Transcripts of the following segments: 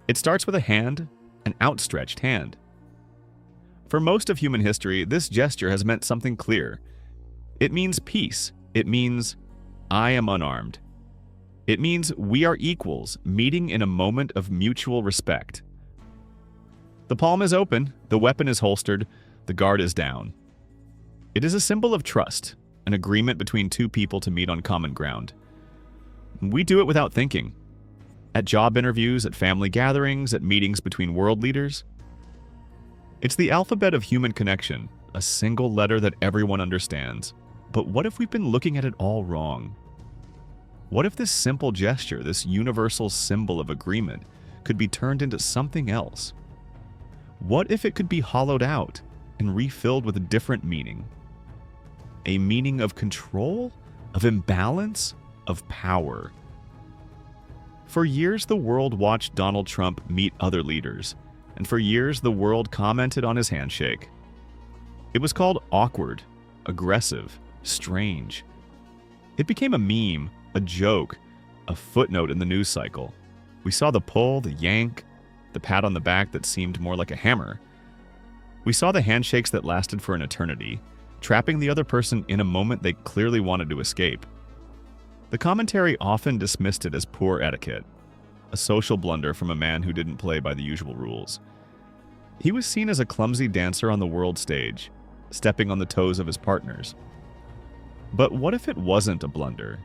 It starts with a hand, an outstretched hand. For most of human history, this gesture has meant something clear. It means peace. It means, I am unarmed. It means we are equals, meeting in a moment of mutual respect. The palm is open, the weapon is holstered, the guard is down. It is a symbol of trust, an agreement between two people to meet on common ground. We do it without thinking. At job interviews, at family gatherings, at meetings between world leaders. It's the alphabet of human connection, a single letter that everyone understands. But what if we've been looking at it all wrong? What if this simple gesture, this universal symbol of agreement, could be turned into something else? What if it could be hollowed out and refilled with a different meaning? A meaning of control, of imbalance, of power. For years, the world watched Donald Trump meet other leaders, and for years, the world commented on his handshake. It was called awkward, aggressive, strange. It became a meme, a joke, a footnote in the news cycle. We saw the pull, the yank, the pat on the back that seemed more like a hammer. We saw the handshakes that lasted for an eternity, trapping the other person in a moment they clearly wanted to escape. The commentary often dismissed it as poor etiquette, a social blunder from a man who didn't play by the usual rules. He was seen as a clumsy dancer on the world stage, stepping on the toes of his partners. But what if it wasn't a blunder?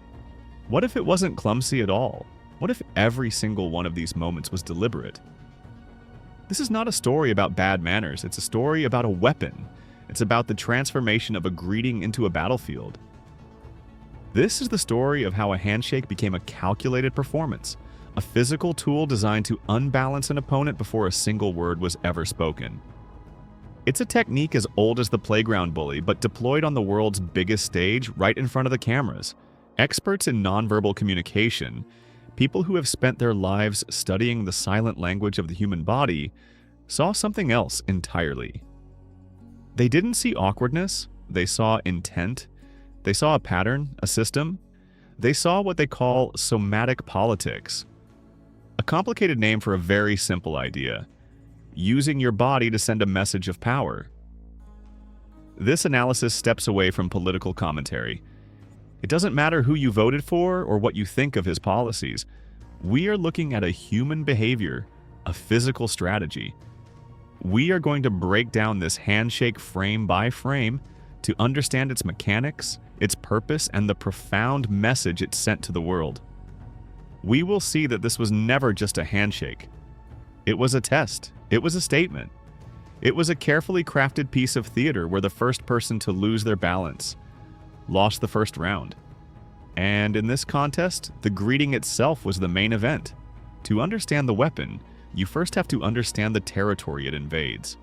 What if it wasn't clumsy at all? What if every single one of these moments was deliberate? This is not a story about bad manners, it's a story about a weapon. It's about the transformation of a greeting into a battlefield. This is the story of how a handshake became a calculated performance, a physical tool designed to unbalance an opponent before a single word was ever spoken. It's a technique as old as the playground bully, but deployed on the world's biggest stage right in front of the cameras. Experts in nonverbal communication, people who have spent their lives studying the silent language of the human body, saw something else entirely. They didn't see awkwardness, they saw intent, they saw a pattern, a system. They saw what they call somatic politics, a complicated name for a very simple idea: using your body to send a message of power. This analysis steps away from political commentary. It doesn't matter who you voted for or what you think of his policies. We are looking at a human behavior, a physical strategy. We are going to break down this handshake frame by frame to understand its mechanics, its purpose, and the profound message it sent to the world. We will see that this was never just a handshake. It was a test. It was a statement. It was a carefully crafted piece of theater where the first person to lose their balance lost the first round. And in this contest, the greeting itself was the main event. To understand the weapon, you first have to understand the territory it invades.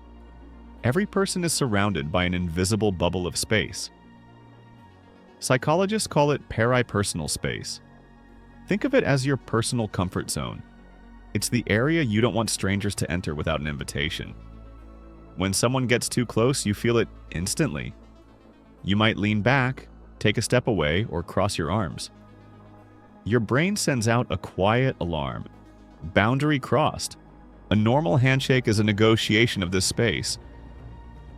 Every person is surrounded by an invisible bubble of space. Psychologists call it peripersonal space. Think of it as your personal comfort zone. It's the area you don't want strangers to enter without an invitation. When someone gets too close, you feel it instantly. You might lean back, take a step away, or cross your arms. Your brain sends out a quiet alarm. Boundary crossed. A normal handshake is a negotiation of this space.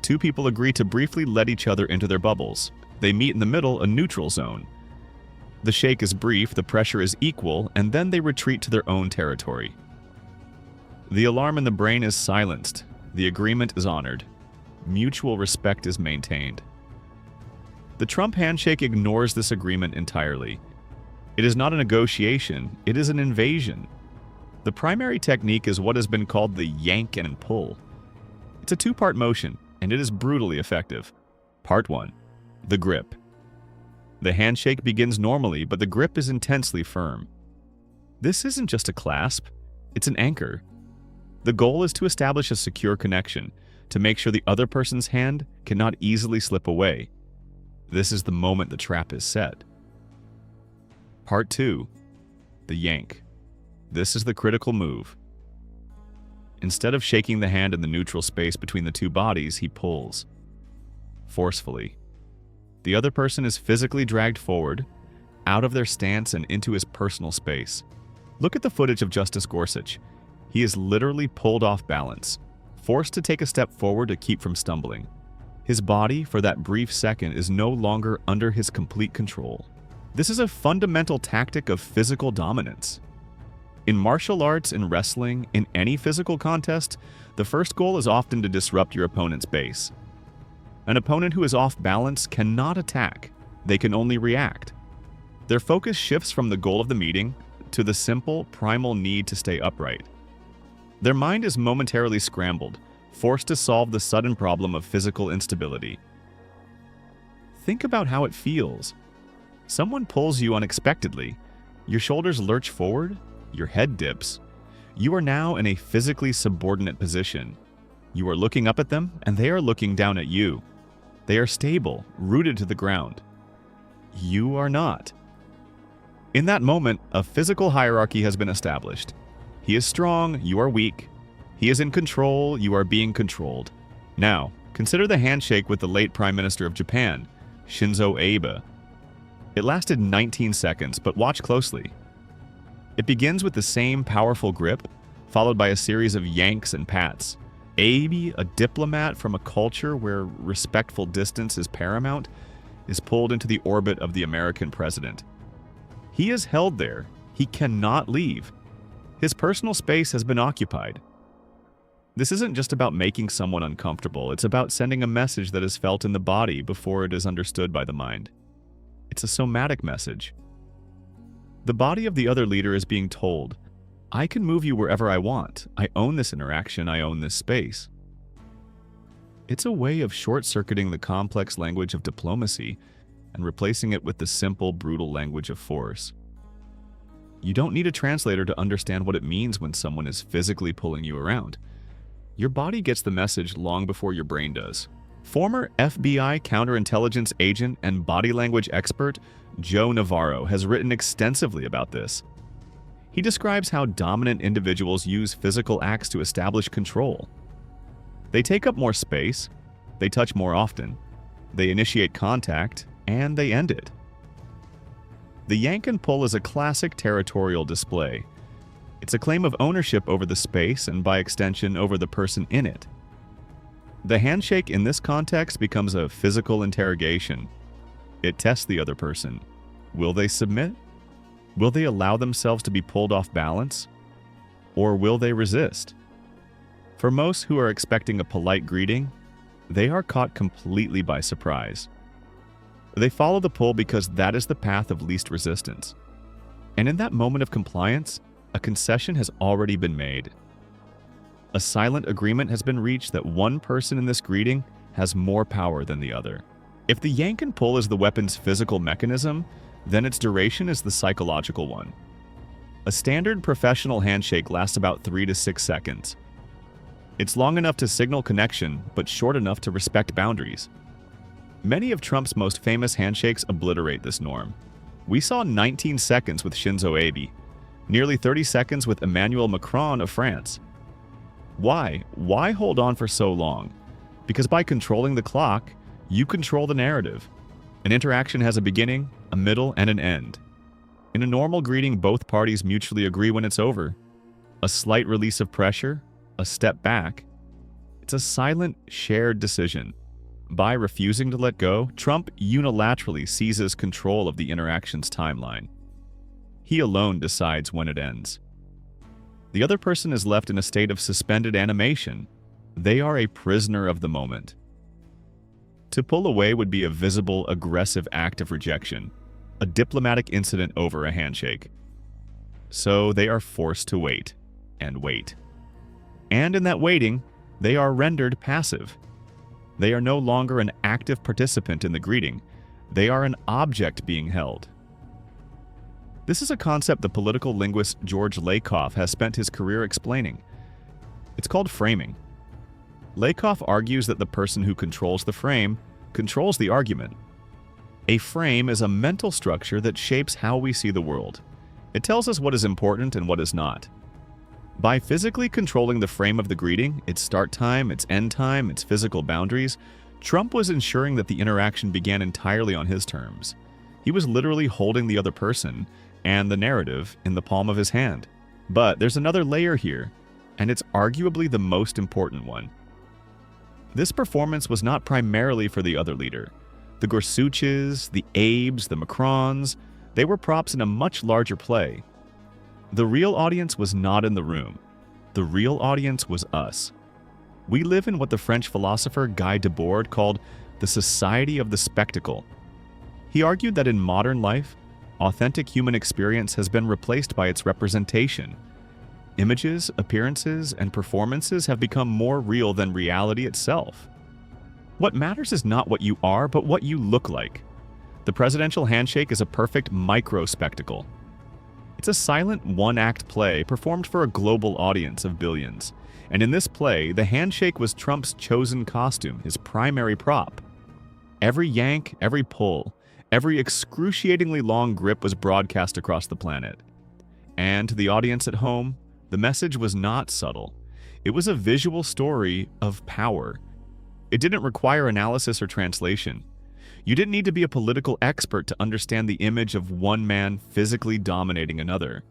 Two people agree to briefly let each other into their bubbles. They meet in the middle, a neutral zone. The shake is brief, the pressure is equal, and then they retreat to their own territory. The alarm in the brain is silenced. The agreement is honored. Mutual respect is maintained. The Trump handshake ignores this agreement entirely. It is not a negotiation, it is an invasion. The primary technique is what has been called the yank and pull. It's a two-part motion, and it is brutally effective. Part 1. The grip. The handshake begins normally, but the grip is intensely firm. This isn't just a clasp, it's an anchor. The goal is to establish a secure connection, to make sure the other person's hand cannot easily slip away. This is the moment the trap is set. Part 2. The yank. This is the critical move. Instead of shaking the hand in the neutral space between the two bodies, he pulls. Forcefully. The other person is physically dragged forward, out of their stance and into his personal space. Look at the footage of Justice Gorsuch. He is literally pulled off balance, forced to take a step forward to keep from stumbling. His body, for that brief second, is no longer under his complete control. This is a fundamental tactic of physical dominance. In martial arts, in wrestling, in any physical contest, the first goal is often to disrupt your opponent's base. An opponent who is off balance cannot attack, they can only react. Their focus shifts from the goal of the meeting to the simple, primal need to stay upright. Their mind is momentarily scrambled, forced to solve the sudden problem of physical instability. Think about how it feels. Someone pulls you unexpectedly. Your shoulders lurch forward, your head dips. You are now in a physically subordinate position. You are looking up at them, and they are looking down at you. They are stable, rooted to the ground. You are not. In that moment, a physical hierarchy has been established. He is strong, you are weak. He is in control, you are being controlled. Now, consider the handshake with the late Prime Minister of Japan, Shinzo Abe. It lasted 19 seconds, but watch closely. It begins with the same powerful grip, followed by a series of yanks and pats. Abe, a diplomat from a culture where respectful distance is paramount, is pulled into the orbit of the American president. He is held there. He cannot leave. His personal space has been occupied. This isn't just about making someone uncomfortable. It's about sending a message that is felt in the body before it is understood by the mind. It's a somatic message. The body of the other leader is being told, I can move you wherever I want. I own this interaction. I own this space. It's a way of short-circuiting the complex language of diplomacy and replacing it with the simple, brutal language of force. You don't need a translator to understand what it means when someone is physically pulling you around. Your body gets the message long before your brain does. Former FBI counterintelligence agent and body language expert Joe Navarro has written extensively about this. He describes how dominant individuals use physical acts to establish control. They take up more space, they touch more often, they initiate contact, and they end it. The yank and pull is a classic territorial display. It's a claim of ownership over the space and, by extension, over the person in it. The handshake in this context becomes a physical interrogation. It tests the other person. Will they submit? Will they allow themselves to be pulled off balance? Or will they resist? For most who are expecting a polite greeting, they are caught completely by surprise. They follow the pull because that is the path of least resistance. And in that moment of compliance, a concession has already been made. A silent agreement has been reached that one person in this greeting has more power than the other. If the yank and pull is the weapon's physical mechanism, then its duration is the psychological one. A standard professional handshake lasts about 3 to 6 seconds. It's long enough to signal connection, but short enough to respect boundaries. Many of Trump's most famous handshakes obliterate this norm. We saw 19 seconds with Shinzo Abe, nearly 30 seconds with Emmanuel Macron of France. Why? Why hold on for so long? Because by controlling the clock, you control the narrative. An interaction has a beginning, a middle, and an end. In a normal greeting, both parties mutually agree when it's over. A slight release of pressure, a step back. It's a silent, shared decision. By refusing to let go, Trump unilaterally seizes control of the interaction's timeline. He alone decides when it ends. The other person is left in a state of suspended animation. They are a prisoner of the moment. To pull away would be a visible, aggressive act of rejection, a diplomatic incident over a handshake. So they are forced to wait, and wait. And in that waiting, they are rendered passive. They are no longer an active participant in the greeting. They are an object being held. This is a concept the political linguist George Lakoff has spent his career explaining. It's called framing. Lakoff argues that the person who controls the frame controls the argument. A frame is a mental structure that shapes how we see the world. It tells us what is important and what is not. By physically controlling the frame of the greeting, its start time, its end time, its physical boundaries, Trump was ensuring that the interaction began entirely on his terms. He was literally holding the other person and the narrative in the palm of his hand. But there's another layer here. and it's arguably the most important one. This performance was not primarily for the other leader. The Gorsuches, the Abes, the Macrons, they were props in a much larger play. The real audience was not in the room. The real audience was us. We live in what the French philosopher Guy Debord called the society of the spectacle. He argued that in modern life, authentic human experience has been replaced by its representation. Images, appearances, and performances have become more real than reality itself. What matters is not what you are, but what you look like. The presidential handshake is a perfect micro-spectacle. It's a silent one-act play performed for a global audience of billions. And in this play, the handshake was Trump's chosen costume, his primary prop. Every yank, every pull, every excruciatingly long grip was broadcast across the planet. And to the audience at home, the message was not subtle. It was a visual story of power. It didn't require analysis or translation. You didn't need to be a political expert to understand the image of one man physically dominating another.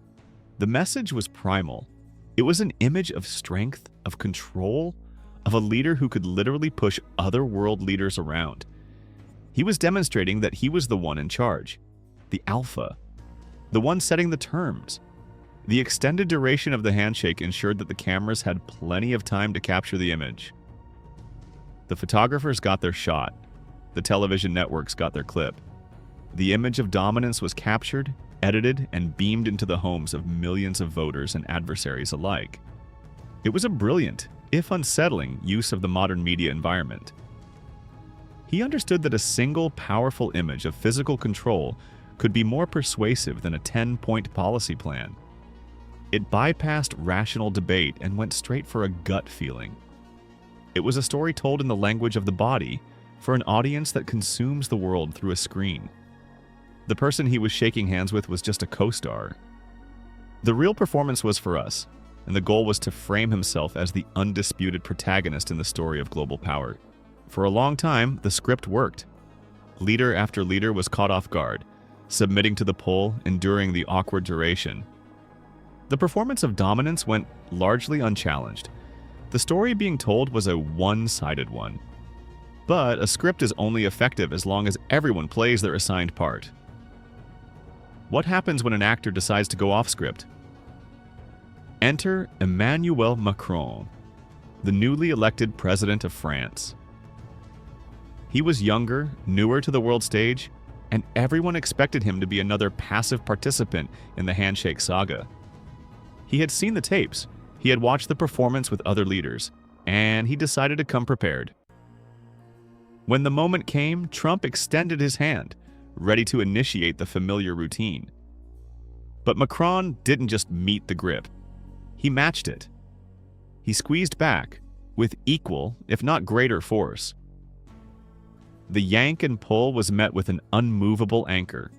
The message was primal. It was an image of strength, of control, of a leader who could literally push other world leaders around. He was demonstrating that he was the one in charge, the alpha, the one setting the terms. The extended duration of the handshake ensured that the cameras had plenty of time to capture the image. The photographers got their shot. The television networks got their clip. The image of dominance was captured, edited, and beamed into the homes of millions of voters and adversaries alike. It was a brilliant, if unsettling, use of the modern media environment. He understood that a single powerful image of physical control could be more persuasive than a 10-point policy plan. It bypassed rational debate and went straight for a gut feeling. It was a story told in the language of the body for an audience that consumes the world through a screen. The person he was shaking hands with was just a co-star. The real performance was for us, and the goal was to frame himself as the undisputed protagonist in the story of global power. For a long time, the script worked. Leader after leader was caught off guard, submitting to the pull, enduring the awkward duration. The performance of dominance went largely unchallenged. The story being told was a one-sided one. But a script is only effective as long as everyone plays their assigned part. What happens when an actor decides to go off script? Enter Emmanuel Macron, the newly elected president of France. He was younger, newer to the world stage, and everyone expected him to be another passive participant in the handshake saga. He had seen the tapes, he had watched the performance with other leaders, and he decided to come prepared. When the moment came, Trump extended his hand, ready to initiate the familiar routine. But Macron didn't just meet the grip. He matched it. He squeezed back, with equal, if not greater force. The yank and pull was met with an unmovable anchor.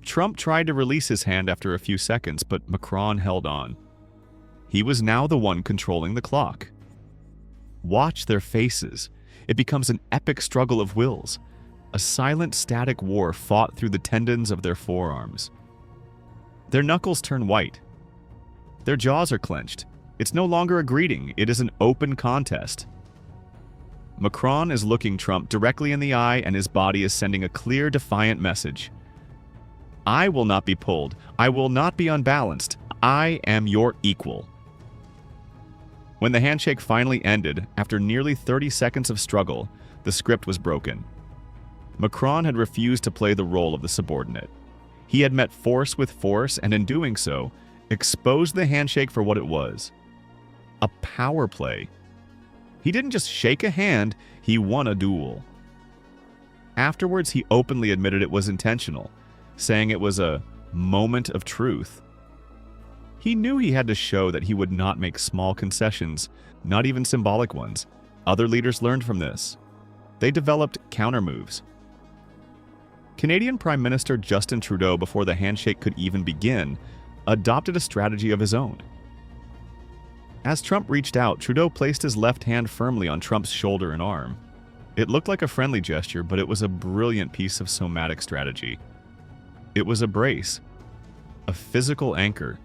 Trump tried to release his hand after a few seconds, but Macron held on. He was now the one controlling the clock. Watch their faces. It becomes an epic struggle of wills, a silent static war fought through the tendons of their forearms. Their knuckles turn white. Their jaws are clenched. It's no longer a greeting, it is an open contest. Macron is looking Trump directly in the eye, and his body is sending a clear, defiant message. I will not be pulled. I will not be unbalanced. I am your equal. When the handshake finally ended, after nearly 30 seconds of struggle, the script was broken. Macron had refused to play the role of the subordinate. He had met force with force, and in doing so, exposed the handshake for what it was. A power play. He didn't just shake a hand, he won a duel. Afterwards, he openly admitted it was intentional, saying it was a moment of truth. He knew he had to show that he would not make small concessions, not even symbolic ones. Other leaders learned from this. They developed countermoves. Canadian Prime Minister Justin Trudeau, before the handshake could even begin, adopted a strategy of his own. As Trump reached out, Trudeau placed his left hand firmly on Trump's shoulder and arm. It looked like a friendly gesture, but it was a brilliant piece of somatic strategy. It was a brace, a physical anchor.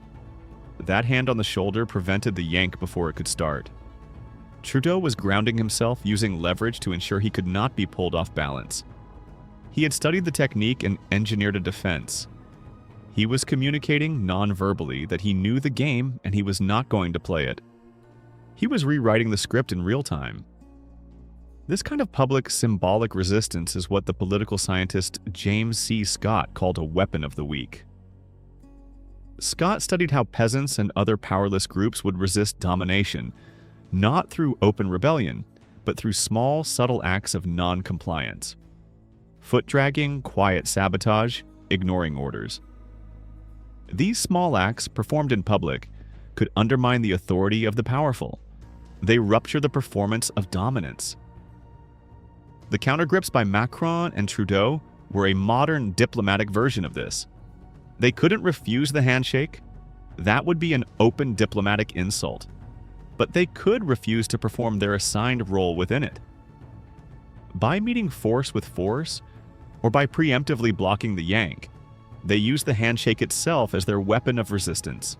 That hand on the shoulder prevented the yank before it could start. Trudeau was grounding himself using leverage to ensure he could not be pulled off balance. He had studied the technique and engineered a defense. He was communicating non-verbally that he knew the game and he was not going to play it. He was rewriting the script in real time. This kind of public symbolic resistance is what the political scientist James C. Scott called a weapon of the weak. Scott studied how peasants and other powerless groups would resist domination, not through open rebellion, but through small, subtle acts of non-compliance. Foot-dragging, quiet sabotage, ignoring orders. These small acts, performed in public, could undermine the authority of the powerful. They rupture the performance of dominance. The countergrips by Macron and Trudeau were a modern diplomatic version of this. They couldn't refuse the handshake. That would be an open diplomatic insult. But they could refuse to perform their assigned role within it. By meeting force with force, or by preemptively blocking the yank, they used the handshake itself as their weapon of resistance.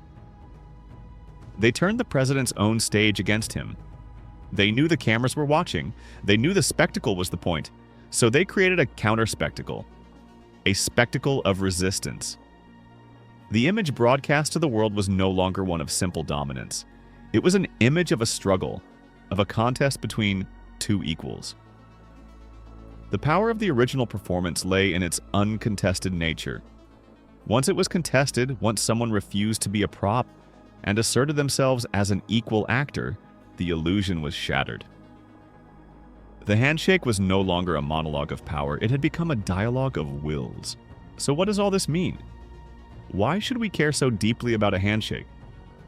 They turned the president's own stage against him. They knew the cameras were watching. They knew the spectacle was the point. So they created a counter-spectacle. A spectacle of resistance. The image broadcast to the world was no longer one of simple dominance. It was an image of a struggle, of a contest between two equals. The power of the original performance lay in its uncontested nature. Once it was contested, once someone refused to be a prop and asserted themselves as an equal actor, the illusion was shattered. The handshake was no longer a monologue of power, it had become a dialogue of wills. So what does all this mean? Why should we care so deeply about a handshake?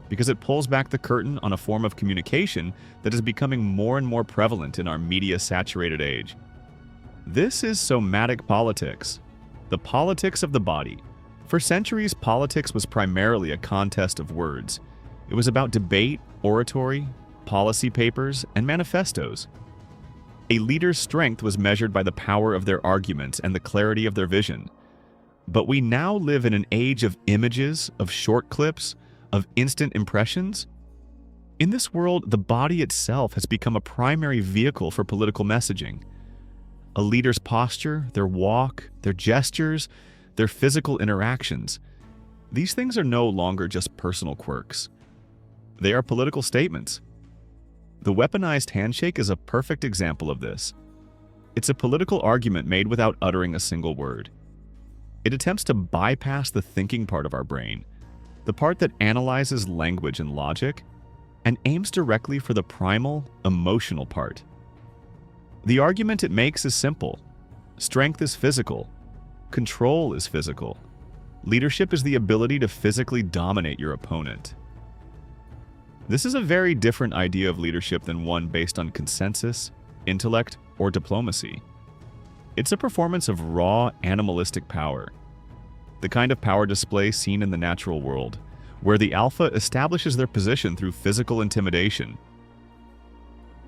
Because it pulls back the curtain on a form of communication that is becoming more and more prevalent in our media-saturated age. This is somatic politics, the politics of the body. For centuries, politics was primarily a contest of words. It was about debate, oratory, policy papers, and manifestos. A leader's strength was measured by the power of their arguments and the clarity of their vision. But we now live in an age of images, of short clips, of instant impressions. In this world, the body itself has become a primary vehicle for political messaging. A leader's posture, their walk, their gestures, their physical interactions. These things are no longer just personal quirks. They are political statements. The weaponized handshake is a perfect example of this. It's a political argument made without uttering a single word. It attempts to bypass the thinking part of our brain, the part that analyzes language and logic, and aims directly for the primal, emotional part. The argument it makes is simple. Strength is physical. Control is physical. Leadership is the ability to physically dominate your opponent. This is a very different idea of leadership than one based on consensus, intellect, or diplomacy. It's a performance of raw, animalistic power. The kind of power display seen in the natural world, where the alpha establishes their position through physical intimidation.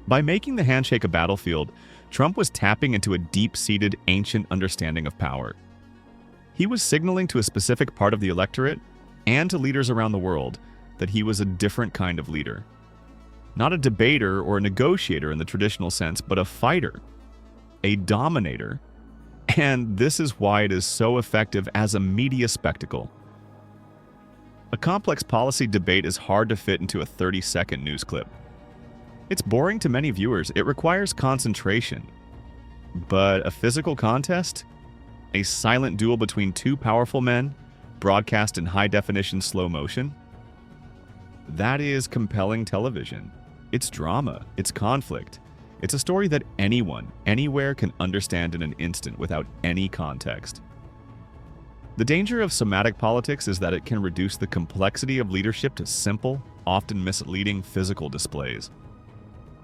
By making the handshake a battlefield, Trump was tapping into a deep-seated, ancient understanding of power. He was signaling to a specific part of the electorate and to leaders around the world that he was a different kind of leader. Not a debater or a negotiator in the traditional sense, but a fighter, a dominator. And this is why it is so effective as a media spectacle. A complex policy debate is hard to fit into a 30-second news clip. It's boring to many viewers. It requires concentration. But a physical contest? A silent duel between two powerful men, broadcast in high-definition slow motion? That is compelling television. It's drama. It's conflict. It's a story that anyone, anywhere can understand in an instant without any context. The danger of somatic politics is that it can reduce the complexity of leadership to simple, often misleading physical displays.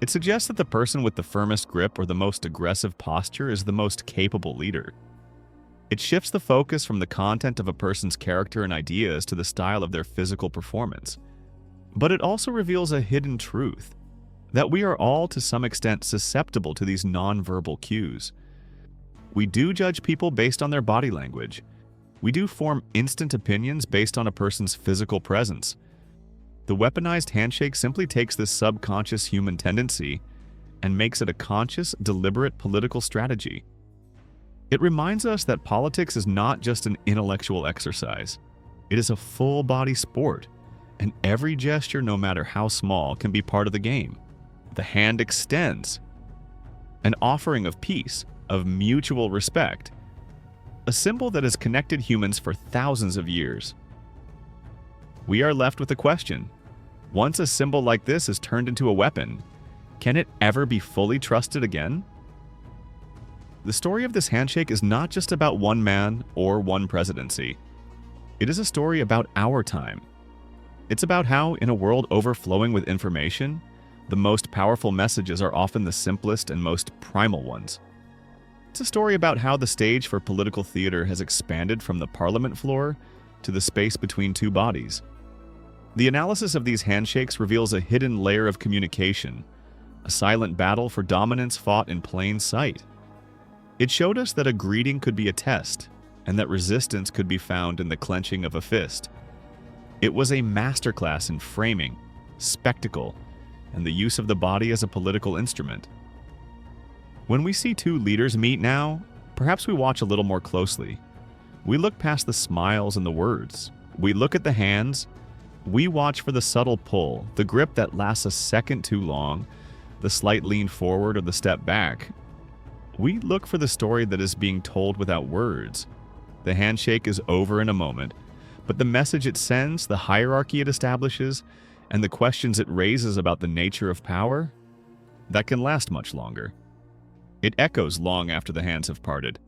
It suggests that the person with the firmest grip or the most aggressive posture is the most capable leader. It shifts the focus from the content of a person's character and ideas to the style of their physical performance. But it also reveals a hidden truth, that we are all to some extent susceptible to these nonverbal cues. We do judge people based on their body language. We do form instant opinions based on a person's physical presence. The weaponized handshake simply takes this subconscious human tendency and makes it a conscious, deliberate political strategy. It reminds us that politics is not just an intellectual exercise. It is a full-body sport, and every gesture, no matter how small, can be part of the game. The hand extends, an offering of peace, of mutual respect, a symbol that has connected humans for thousands of years. We are left with a question. Once a symbol like this is turned into a weapon, can it ever be fully trusted again? The story of this handshake is not just about one man or one presidency. It is a story about our time. It's about how, in a world overflowing with information, the most powerful messages are often the simplest and most primal ones. It's a story about how the stage for political theater has expanded from the parliament floor to the space between two bodies. The analysis of these handshakes reveals a hidden layer of communication, a silent battle for dominance fought in plain sight. It showed us that a greeting could be a test, and that resistance could be found in the clenching of a fist. It was a masterclass in framing, spectacle, and the use of the body as a political instrument. When we see two leaders meet now, perhaps we watch a little more closely. We look past the smiles and the words. We look at the hands. We watch for the subtle pull, the grip that lasts a second too long, the slight lean forward or the step back. We look for the story that is being told without words. The handshake is over in a moment, but the message it sends, the hierarchy it establishes, and the questions it raises about the nature of power, that can last much longer. It echoes long after the hands have parted.